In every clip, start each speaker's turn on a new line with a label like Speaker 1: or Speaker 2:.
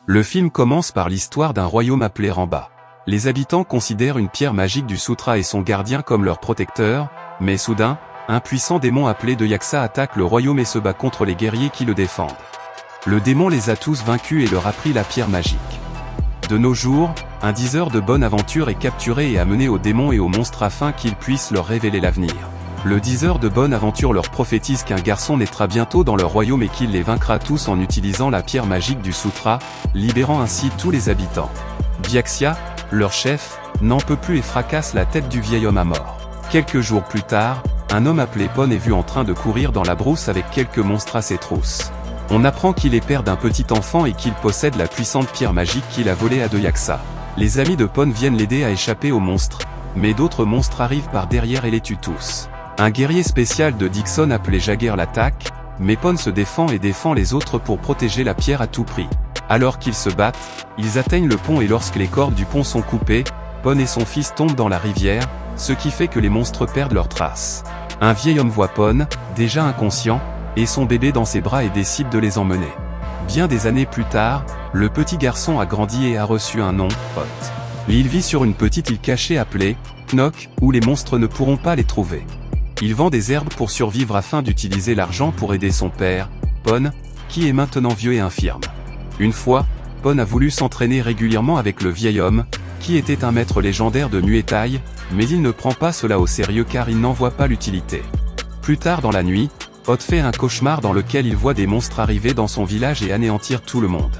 Speaker 1: Le film commence par l'histoire d'un royaume appelé Ramba. Les habitants considèrent une pierre magique du Sutra et son gardien comme leur protecteur, mais soudain, un puissant démon appelé Yaksa attaque le royaume et se bat contre les guerriers qui le défendent. Le démon les a tous vaincus et leur a pris la pierre magique. De nos jours, un diseur de bonne aventure est capturé et amené aux démons et aux monstres afin qu'ils puissent leur révéler l'avenir. Le diseur de bonne aventure leur prophétise qu'un garçon naîtra bientôt dans leur royaume et qu'il les vaincra tous en utilisant la pierre magique du Sutra, libérant ainsi tous les habitants. Yaksa, leur chef, n'en peut plus et fracasse la tête du vieil homme à mort. Quelques jours plus tard, un homme appelé Pon est vu en train de courir dans la brousse avec quelques monstres à ses trousses. On apprend qu'il est père d'un petit enfant et qu'il possède la puissante pierre magique qu'il a volée à Yaksa. Les amis de Pon viennent l'aider à échapper aux monstres, mais d'autres monstres arrivent par derrière et les tuent tous. Un guerrier spécial de Dixon appelé Jagger l'attaque, mais Pon se défend et défend les autres pour protéger la pierre à tout prix. Alors qu'ils se battent, ils atteignent le pont et lorsque les cordes du pont sont coupées, Pon et son fils tombent dans la rivière, ce qui fait que les monstres perdent leurs traces. Un vieil homme voit Pon, déjà inconscient, et son bébé dans ses bras et décide de les emmener. Bien des années plus tard, le petit garçon a grandi et a reçu un nom, Hot. Il vit sur une petite île cachée appelée Knock, où les monstres ne pourront pas les trouver. Il vend des herbes pour survivre afin d'utiliser l'argent pour aider son père, Pon, qui est maintenant vieux et infirme. Une fois, Pon a voulu s'entraîner régulièrement avec le vieil homme, qui était un maître légendaire de Muay Thai, mais il ne prend pas cela au sérieux car il n'en voit pas l'utilité. Plus tard dans la nuit, Hot fait un cauchemar dans lequel il voit des monstres arriver dans son village et anéantir tout le monde.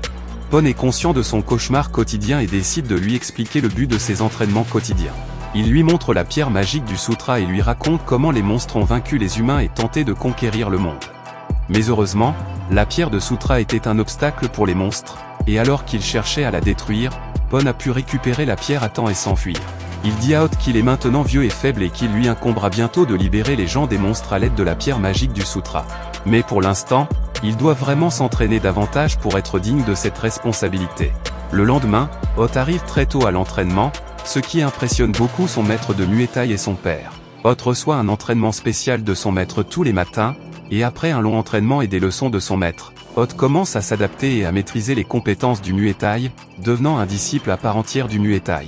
Speaker 1: Pon est conscient de son cauchemar quotidien et décide de lui expliquer le but de ses entraînements quotidiens. Il lui montre la pierre magique du Sutra et lui raconte comment les monstres ont vaincu les humains et tenté de conquérir le monde. Mais heureusement, la pierre de Sutra était un obstacle pour les monstres, et alors qu'il cherchait à la détruire, Pon a pu récupérer la pierre à temps et s'enfuir. Il dit à Hot qu'il est maintenant vieux et faible et qu'il lui incombera bientôt de libérer les gens des monstres à l'aide de la pierre magique du Sutra. Mais pour l'instant, il doit vraiment s'entraîner davantage pour être digne de cette responsabilité. Le lendemain, Hot arrive très tôt à l'entraînement, ce qui impressionne beaucoup son maître de Muay Thai et son père. Hot reçoit un entraînement spécial de son maître tous les matins, et après un long entraînement et des leçons de son maître, Hot commence à s'adapter et à maîtriser les compétences du Muay Thai, devenant un disciple à part entière du Muay Thai.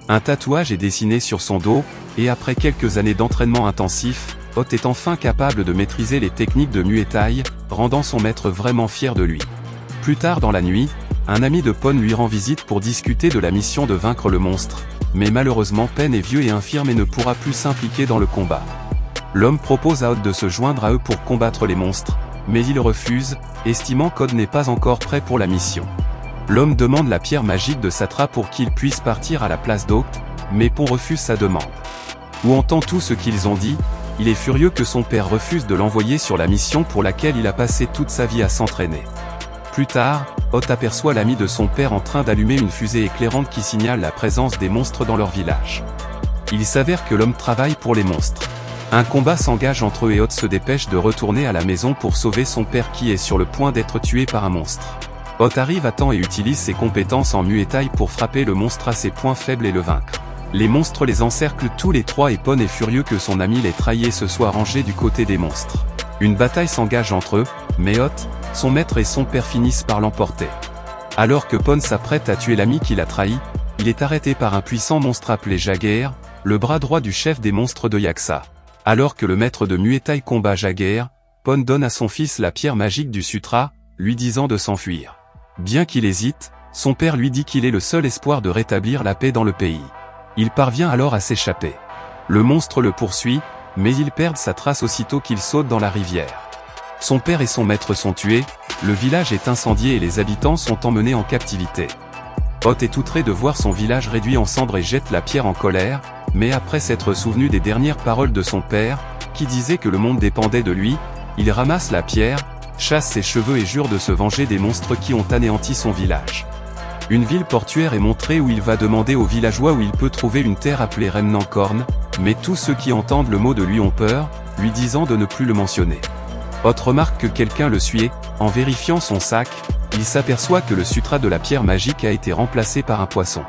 Speaker 1: Un tatouage est dessiné sur son dos, et après quelques années d'entraînement intensif, Hot est enfin capable de maîtriser les techniques de Muay Thai, rendant son maître vraiment fier de lui. Plus tard dans la nuit, un ami de Pon lui rend visite pour discuter de la mission de vaincre le monstre, mais malheureusement Pon est vieux et infirme et ne pourra plus s'impliquer dans le combat. L'homme propose à Hot de se joindre à eux pour combattre les monstres, mais il refuse, estimant qu'Hot n'est pas encore prêt pour la mission. L'homme demande la pierre magique de Satra pour qu'il puisse partir à la place d'Hot, mais Pon refuse sa demande. Ou entend tout ce qu'ils ont dit, il est furieux que son père refuse de l'envoyer sur la mission pour laquelle il a passé toute sa vie à s'entraîner. Plus tard, Hot aperçoit l'ami de son père en train d'allumer une fusée éclairante qui signale la présence des monstres dans leur village. Il s'avère que l'homme travaille pour les monstres. Un combat s'engage entre eux et Hot se dépêche de retourner à la maison pour sauver son père qui est sur le point d'être tué par un monstre. Hot arrive à temps et utilise ses compétences en Muay Thai pour frapper le monstre à ses points faibles et le vaincre. Les monstres les encerclent tous les trois et Pon est furieux que son ami les trahi et se soit rangé du côté des monstres. Une bataille s'engage entre eux, mais Hot, son maître et son père finissent par l'emporter. Alors que Pon s'apprête à tuer l'ami qui l'a trahi, il est arrêté par un puissant monstre appelé Jagger, le bras droit du chef des monstres de Yaksa. Alors que le maître de Muay Thai combat Jagger, Pon donne à son fils la pierre magique du Sutra, lui disant de s'enfuir. Bien qu'il hésite, son père lui dit qu'il est le seul espoir de rétablir la paix dans le pays. Il parvient alors à s'échapper. Le monstre le poursuit, mais il perd sa trace aussitôt qu'il saute dans la rivière. Son père et son maître sont tués, le village est incendié et les habitants sont emmenés en captivité. Hot est outré de voir son village réduit en cendres et jette la pierre en colère, mais après s'être souvenu des dernières paroles de son père, qui disait que le monde dépendait de lui, il ramasse la pierre, chasse ses cheveux et jure de se venger des monstres qui ont anéanti son village. Une ville portuaire est montrée où il va demander aux villageois où il peut trouver une terre appelée Remnankorn, mais tous ceux qui entendent le mot de lui ont peur, lui disant de ne plus le mentionner. Hot remarque que quelqu'un le suit et, en vérifiant son sac, il s'aperçoit que le sutra de la pierre magique a été remplacé par un poisson.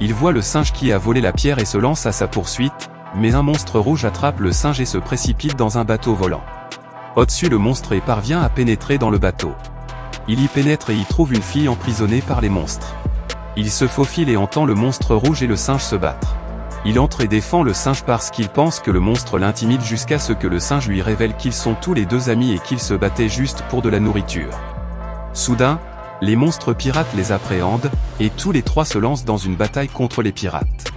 Speaker 1: Il voit le singe qui a volé la pierre et se lance à sa poursuite, mais un monstre rouge attrape le singe et se précipite dans un bateau volant. Hot suit le monstre et parvient à pénétrer dans le bateau. Il y pénètre et y trouve une fille emprisonnée par les monstres. Il se faufile et entend le monstre rouge et le singe se battre. Il entre et défend le singe parce qu'il pense que le monstre l'intimide jusqu'à ce que le singe lui révèle qu'ils sont tous les deux amis et qu'ils se battaient juste pour de la nourriture. Soudain, les monstres pirates les appréhendent, et tous les trois se lancent dans une bataille contre les pirates.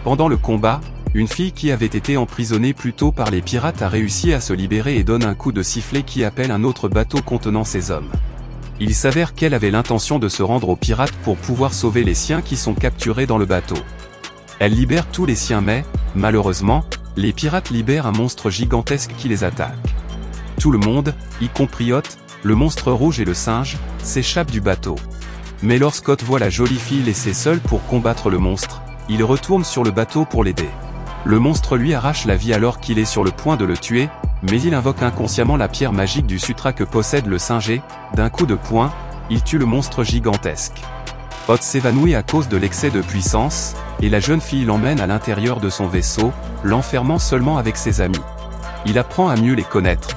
Speaker 1: Pendant le combat, une fille qui avait été emprisonnée plus tôt par les pirates a réussi à se libérer et donne un coup de sifflet qui appelle un autre bateau contenant ses hommes. Il s'avère qu'elle avait l'intention de se rendre aux pirates pour pouvoir sauver les siens qui sont capturés dans le bateau. Elle libère tous les siens mais, malheureusement, les pirates libèrent un monstre gigantesque qui les attaque. Tout le monde, y compris Hot, le monstre rouge et le singe, s'échappe du bateau. Mais lorsqu'Hot voit la jolie fille laissée seule pour combattre le monstre, il retourne sur le bateau pour l'aider. Le monstre lui arrache la vie alors qu'il est sur le point de le tuer, mais il invoque inconsciemment la pierre magique du sutra que possède le singe et, d'un coup de poing, il tue le monstre gigantesque. Hot s'évanouit à cause de l'excès de puissance, et la jeune fille l'emmène à l'intérieur de son vaisseau, l'enfermant seulement avec ses amis. Il apprend à mieux les connaître.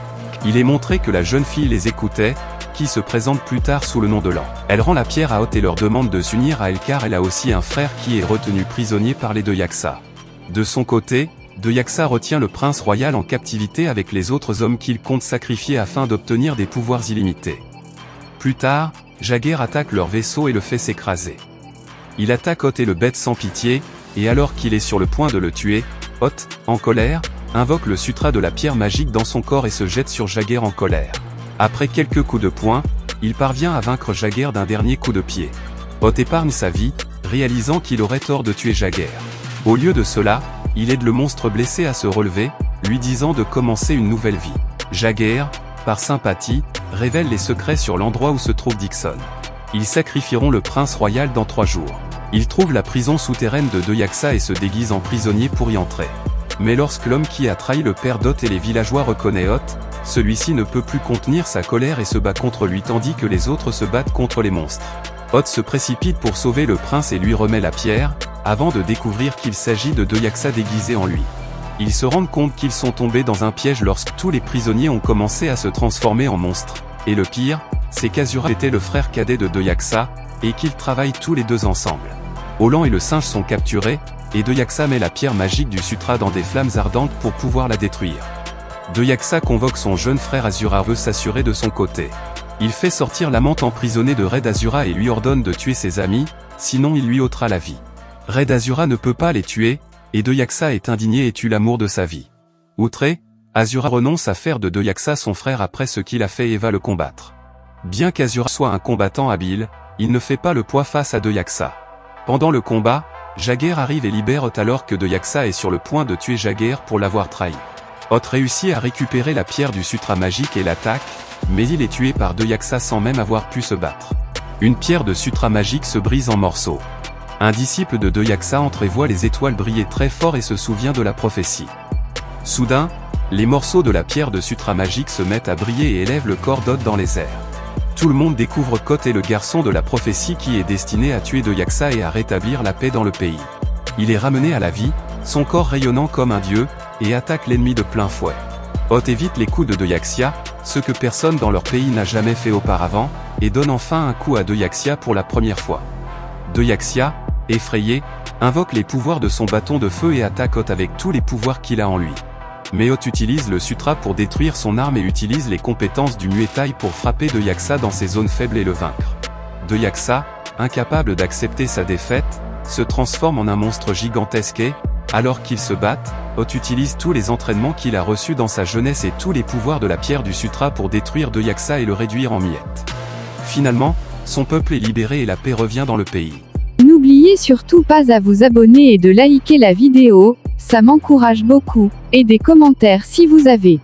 Speaker 1: Il est montré que la jeune fille les écoutait, qui se présente plus tard sous le nom de Lan. Elle rend la pierre à Hot et leur demande de s'unir à elle car elle a aussi un frère qui est retenu prisonnier par les deux Yaksa. De son côté, de Yaksa retient le prince royal en captivité avec les autres hommes qu'il compte sacrifier afin d'obtenir des pouvoirs illimités. Plus tard, Jaguar attaque leur vaisseau et le fait s'écraser. Il attaque Hot et le bête sans pitié, et alors qu'il est sur le point de le tuer, Hot, en colère, invoque le sutra de la pierre magique dans son corps et se jette sur Jaguar en colère. Après quelques coups de poing, il parvient à vaincre Jaguar d'un dernier coup de pied. Hot épargne sa vie, réalisant qu'il aurait tort de tuer Jaguar. Au lieu de cela, il aide le monstre blessé à se relever, lui disant de commencer une nouvelle vie. Jaguar, par sympathie, révèle les secrets sur l'endroit où se trouve Dixon. Ils sacrifieront le prince royal dans 3 jours. Ils trouvent la prison souterraine de deux Yaksa et se déguisent en prisonniers pour y entrer. Mais lorsque l'homme qui a trahi le père d'Hot et les villageois reconnaît Hot, celui-ci ne peut plus contenir sa colère et se bat contre lui tandis que les autres se battent contre les monstres. Hot se précipite pour sauver le prince et lui remet la pierre, avant de découvrir qu'il s'agit de deux Yaksa déguisés en lui. Ils se rendent compte qu'ils sont tombés dans un piège lorsque tous les prisonniers ont commencé à se transformer en monstres. Et le pire, c'est qu'Azura était le frère cadet de deux Yaksa, et qu'ils travaillent tous les deux ensemble. Olan et le singe sont capturés, et deux Yaksa met la pierre magique du sutra dans des flammes ardentes pour pouvoir la détruire. Deux Yaksa convoque son jeune frère Azura veut s'assurer de son côté. Il fait sortir l'amante emprisonnée de Red Azura et lui ordonne de tuer ses amis, sinon il lui ôtera la vie. Red Azura ne peut pas les tuer, et deux Yaksa est indigné et tue l'amour de sa vie. Outré, Azura renonce à faire de deux Yaksa son frère après ce qu'il a fait et va le combattre. Bien qu'Azura soit un combattant habile, il ne fait pas le poids face à deux Yaksa. Pendant le combat, Jaguar arrive et libère Hot alors que deux Yaksa est sur le point de tuer Jaguar pour l'avoir trahi. Hot réussit à récupérer la pierre du sutra magique et l'attaque, mais il est tué par deux Yaksa sans même avoir pu se battre. Une pierre de sutra magique se brise en morceaux. Un disciple de deux Yaksa entre et voit les étoiles briller très fort et se souvient de la prophétie. Soudain, les morceaux de la pierre de sutra magique se mettent à briller et élèvent le corps d'Hot dans les airs. Tout le monde découvre qu'Hot est le garçon de la prophétie qui est destiné à tuer deux Yaksa et à rétablir la paix dans le pays. Il est ramené à la vie, son corps rayonnant comme un dieu, et attaque l'ennemi de plein fouet. Hot évite les coups de deux Yaksia, ce que personne dans leur pays n'a jamais fait auparavant, et donne enfin un coup à deux Yaksia pour la première fois. Deux Yaksia, effrayé, invoque les pouvoirs de son bâton de feu et attaque Hot avec tous les pouvoirs qu'il a en lui. Mais Hot utilise le sutra pour détruire son arme et utilise les compétences du Muay Thai pour frapper deux Yaksa dans ses zones faibles et le vaincre. Deux Yaksa, incapable d'accepter sa défaite, se transforme en un monstre gigantesque et, alors qu'ils se battent, Hot utilise tous les entraînements qu'il a reçus dans sa jeunesse et tous les pouvoirs de la pierre du sutra pour détruire deux Yaksa et le réduire en miettes. Finalement, son peuple est libéré et la paix revient dans le pays.
Speaker 2: N'oubliez surtout pas à vous abonner et de liker la vidéo, ça m'encourage beaucoup, et des commentaires si vous avez.